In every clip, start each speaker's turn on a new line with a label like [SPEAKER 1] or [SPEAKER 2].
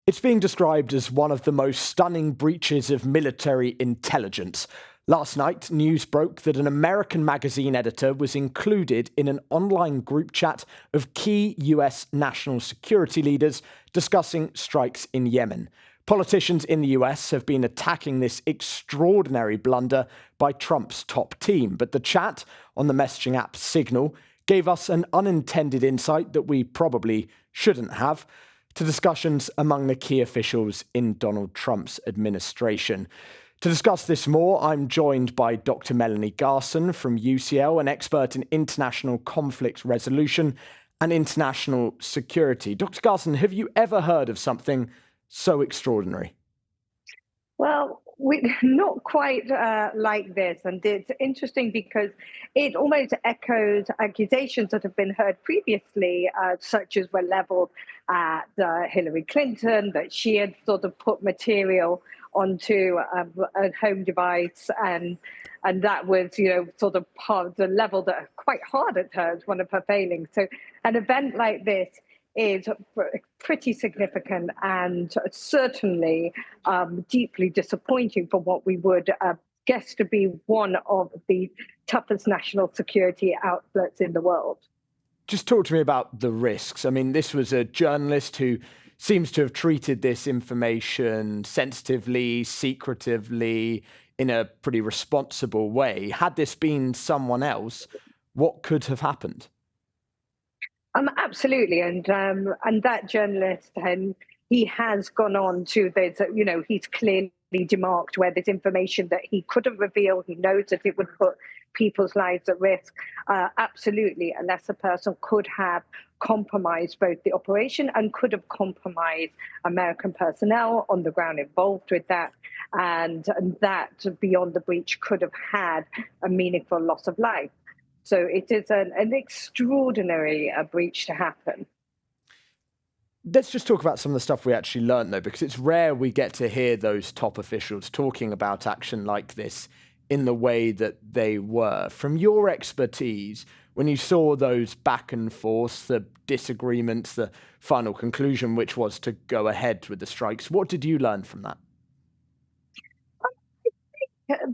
[SPEAKER 1] It's being described as one of the most stunning breaches of military intelligence. Last night, news broke that an American magazine editor was included in an online group chat of key US national security leaders discussing strikes in Yemen. Politicians in the US have been attacking this extraordinary blunder by Trump's top team, but the chat on the messaging app Signal gave us an unintended insight that we probably shouldn't have to discussions among the key officials in Donald Trump's administration. To discuss this more, I'm joined by Dr Melanie Garson from UCL, an expert in international conflict resolution and international security. Dr Garson, have you ever heard of something so extraordinary?
[SPEAKER 2] Well, not quite like this. And it's interesting because it almost echoes accusations that have been heard previously, such as were leveled at Hillary Clinton, that she had sort of put material onto a home device, and that was, sort of part of the level that quite hard at her as one of her failings. So an event like this is pretty significant and certainly deeply disappointing for what we would guess to be one of the toughest national security outlets in the world.
[SPEAKER 1] Just talk to me about the risks. I mean, this was a journalist who seems to have treated this information sensitively, secretively, in a pretty responsible way. Had this been someone else, what could have happened?
[SPEAKER 2] Absolutely, and that journalist, and he has gone on to this. He's clearly demarked where there's information that he couldn't reveal. He knows that it would put people's lives at risk. Absolutely, a lesser person could have compromised both the operation and could have compromised American personnel on the ground involved with that, and that beyond the breach could have had a meaningful loss of life. So it is an extraordinary breach to happen.
[SPEAKER 1] Let's just talk about some of the stuff we actually learned, though, because it's rare we get to hear those top officials talking about action like this in the way that they were. From your expertise, when you saw those back and forth, the disagreements, the final conclusion, which was to go ahead with the strikes, what did you learn from that?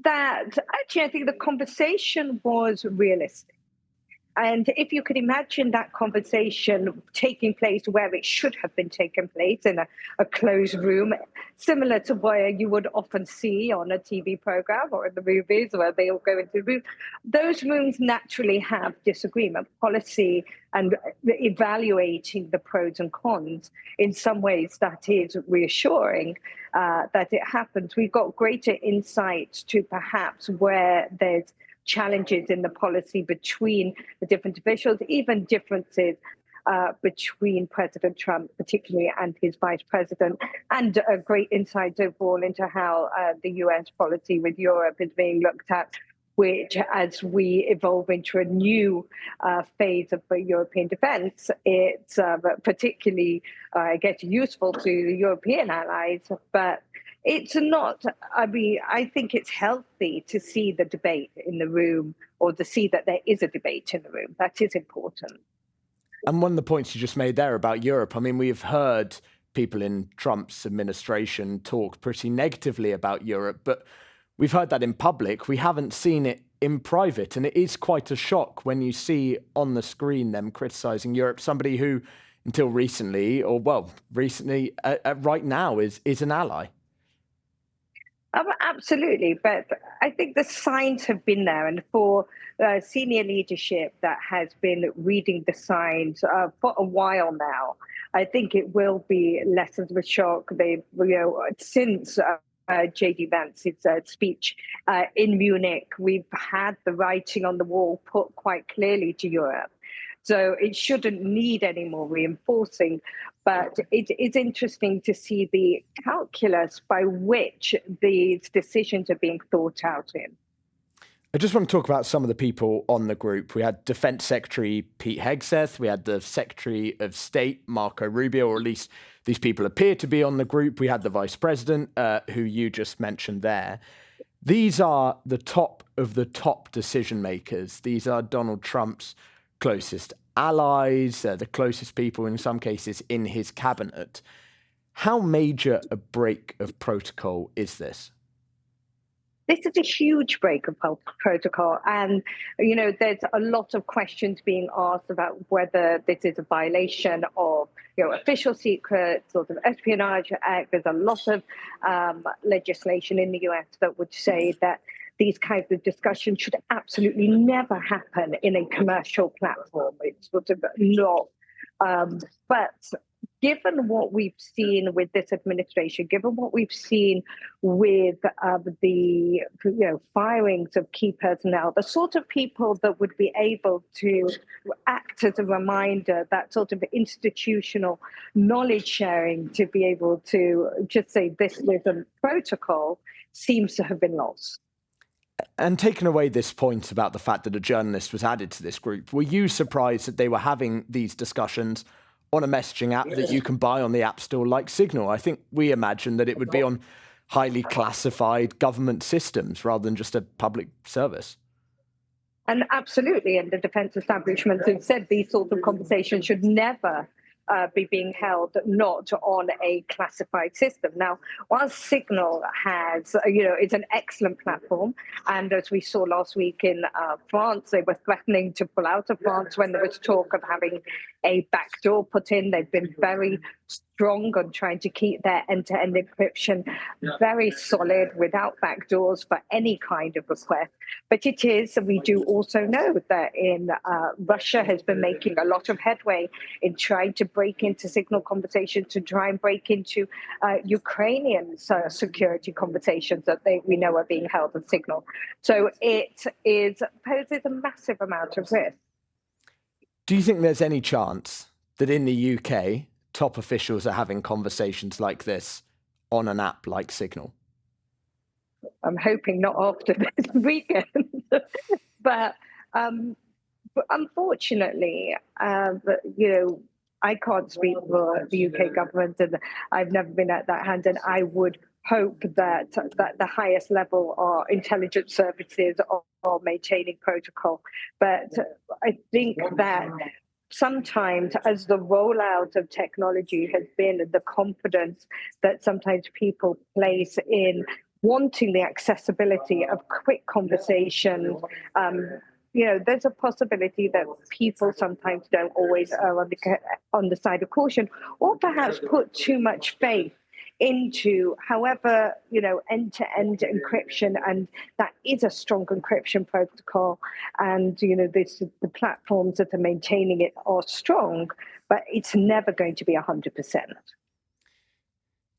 [SPEAKER 2] That actually, I think the conversation was realistic. And if you could imagine that conversation taking place where it should have been taken place, in a closed room, similar to where you would often see on a TV program or in the movies where they all go into the room, those rooms naturally have disagreement, policy, and evaluating the pros and cons. In some ways, that is reassuring that it happens. We've got greater insight to perhaps where there's challenges in the policy between the different officials, even differences between President Trump, particularly, and his vice president, and a great insight overall into how the US policy with Europe is being looked at, which, as we evolve into a new phase of European defense, it's particularly, useful to the European allies, but it's not, I think it's healthy to see the debate in the room, or to see that there is a debate in the room. That is important.
[SPEAKER 1] And one of the points you just made there about Europe, I mean, we've heard people in Trump's administration talk pretty negatively about Europe, but we've heard that in public. We haven't seen it in private. And it is quite a shock when you see on the screen them criticising Europe, somebody who, until recently, right now, is an ally.
[SPEAKER 2] Absolutely, but I think the signs have been there, and for senior leadership that has been reading the signs for a while now, I think it will be less of a shock. Since J.D. Vance's speech in Munich, we've had the writing on the wall put quite clearly to Europe. So it shouldn't need any more reinforcing. But it is interesting to see the calculus by which these decisions are being thought out in.
[SPEAKER 1] I just want to talk about some of the people on the group. We had Defense Secretary Pete Hegseth. We had the Secretary of State, Marco Rubio, or at least these people appear to be on the group. We had the Vice President, who you just mentioned there. These are the top of the top decision makers. These are Donald Trump's closest allies, the closest people in some cases in his cabinet. How major a break of protocol is this?
[SPEAKER 2] This is a huge break of protocol, and there's a lot of questions being asked about whether this is a violation of official secrets, sort of Espionage Act. There's a lot of legislation in the US that would say that these kinds of discussions should absolutely never happen in a commercial platform. It's sort of not. But given what we've seen with this administration, given what we've seen with the firings of key personnel, the sort of people that would be able to act as a reminder, that sort of institutional knowledge sharing to be able to just say this isn't protocol, seems to have been lost.
[SPEAKER 1] And taking away this point about the fact that a journalist was added to this group, were you surprised that they were having these discussions on a messaging app that you can buy on the App Store like Signal? I think we imagined that it would be on highly classified government systems rather than just a public service.
[SPEAKER 2] And absolutely, and the defence establishment have said these sorts of conversations should never be being held not on a classified system. Now, while Signal has, it's an excellent platform, and as we saw last week in France, they were threatening to pull out of France when there was talk of having a backdoor put in. They've been very strong on trying to keep their end-to-end encryption very solid without backdoors for any kind of request. But it is, and we do also know that in Russia has been making a lot of headway in trying to break into Signal conversations, to try and break into Ukrainian security conversations that we know are being held on Signal. So it poses a massive amount of risk.
[SPEAKER 1] Do you think there's any chance that in the UK, top officials are having conversations like this on an app like Signal?
[SPEAKER 2] I'm hoping not after this weekend, but unfortunately, I can't speak for the UK government, and I've never been at that hand. And I would hope that the highest level or intelligence services are maintaining protocol. But I think that sometimes, as the rollout of technology has been, the confidence that sometimes people place in wanting the accessibility of quick conversations, there's a possibility that people sometimes don't always err on the side of caution, or perhaps put too much faith into, however, end-to-end encryption, and that is a strong encryption protocol, and the platforms that are maintaining it are strong, but it's never going to be 100%.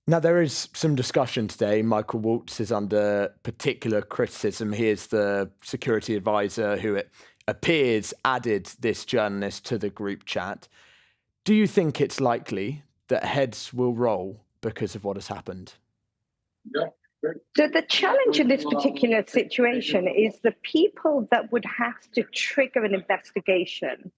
[SPEAKER 1] Now, there is some discussion today. Michael Waltz is under particular criticism. He is the security advisor who, it appears, added this journalist to the group chat. Do you think it's likely that heads will roll because of what has happened?
[SPEAKER 2] So the challenge in this particular situation is the people that would have to trigger an investigation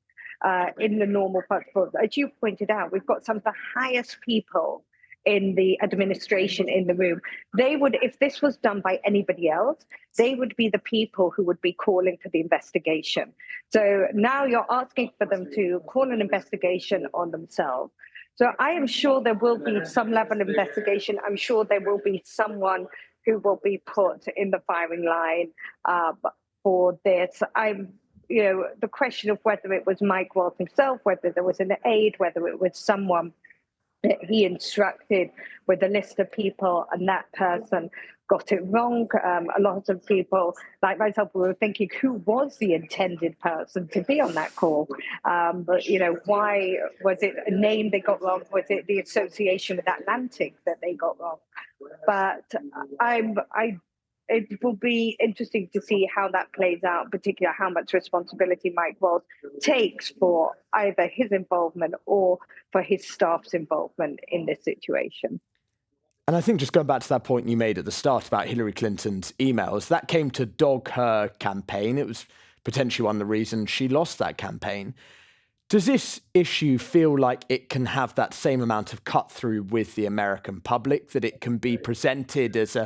[SPEAKER 2] in the normal protocol. As you pointed out, we've got some of the highest people in the administration in the room. They would, if this was done by anybody else, they would be the people who would be calling for the investigation. So now you're asking for them to call an investigation on themselves. So I am sure there will be some level of investigation. I'm sure there will be someone who will be put in the firing line for this. The question of whether it was Mike Waltz himself, whether there was an aide, whether it was someone that he instructed with a list of people, and that person got it wrong. A lot of people, like myself, were thinking, who was the intended person to be on that call? But why was it a name they got wrong? Was it the association with Atlantic that they got wrong? But it will be interesting to see how that plays out, particularly how much responsibility Mike Waltz takes for either his involvement or for his staff's involvement in this situation.
[SPEAKER 1] And I think just going back to that point you made at the start about Hillary Clinton's emails, that came to dog her campaign. It was potentially one of the reasons she lost that campaign. Does this issue feel like it can have that same amount of cut through with the American public, that it can be presented as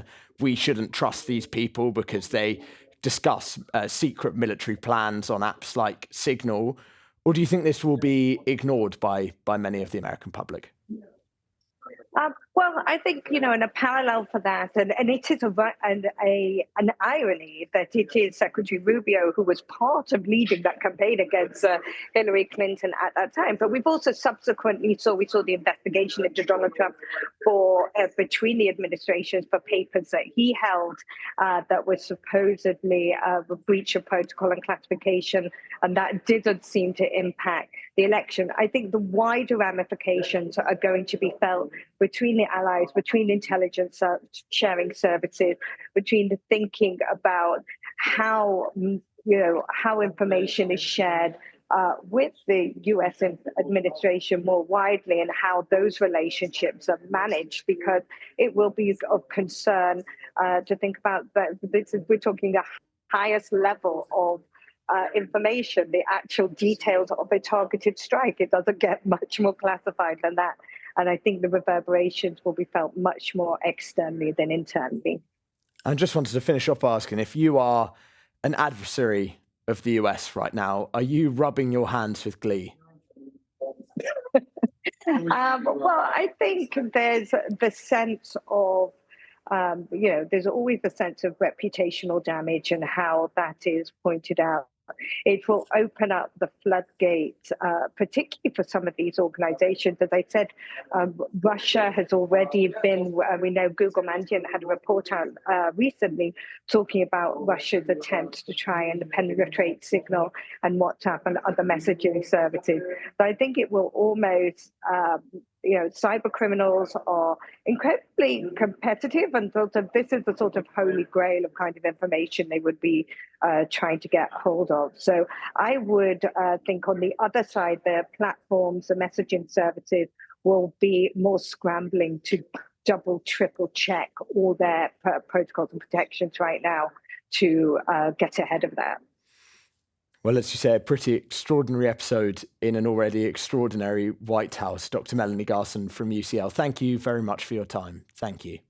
[SPEAKER 1] we shouldn't trust these people because they discuss secret military plans on apps like Signal? Or do you think this will be ignored by many of the American public?
[SPEAKER 2] Well, I think in a parallel for that, and it is an irony that it is Secretary Rubio who was part of leading that campaign against Hillary Clinton at that time. But we've also subsequently we saw the investigation into Donald Trump for between the administrations for papers that he held that was supposedly a breach of protocol and classification, and that didn't seem to impact the election. I think the wider ramifications are going to be felt between the allies, between intelligence sharing services, between the thinking about how how information is shared with the U.S. administration more widely, and how those relationships are managed, because it will be of concern to think about that. We're talking the highest level of information, the actual details of a targeted strike. It doesn't get much more classified than that. And I think the reverberations will be felt much more externally than internally.
[SPEAKER 1] I just wanted to finish up asking, if you are an adversary of the US right now, are you rubbing your hands with glee?
[SPEAKER 2] Well, I think there's the sense of, there's always the sense of reputational damage and how that is pointed out. It will open up the floodgates, particularly for some of these organizations. As I said, Russia has already been, we know Google Mandiant had a report out recently talking about Russia's attempts to try and penetrate Signal and WhatsApp and other messaging services. So I think it will almost, cyber criminals are incredibly competitive, and sort of this is the sort of holy grail of kind of information they would be trying to get hold of. So I would think on the other side, the platforms, the messaging services will be more scrambling to double, triple check all their protocols and protections right now to get ahead of that.
[SPEAKER 1] Well, as you say, a pretty extraordinary episode in an already extraordinary White House. Dr. Melanie Garson from UCL, thank you very much for your time. Thank you.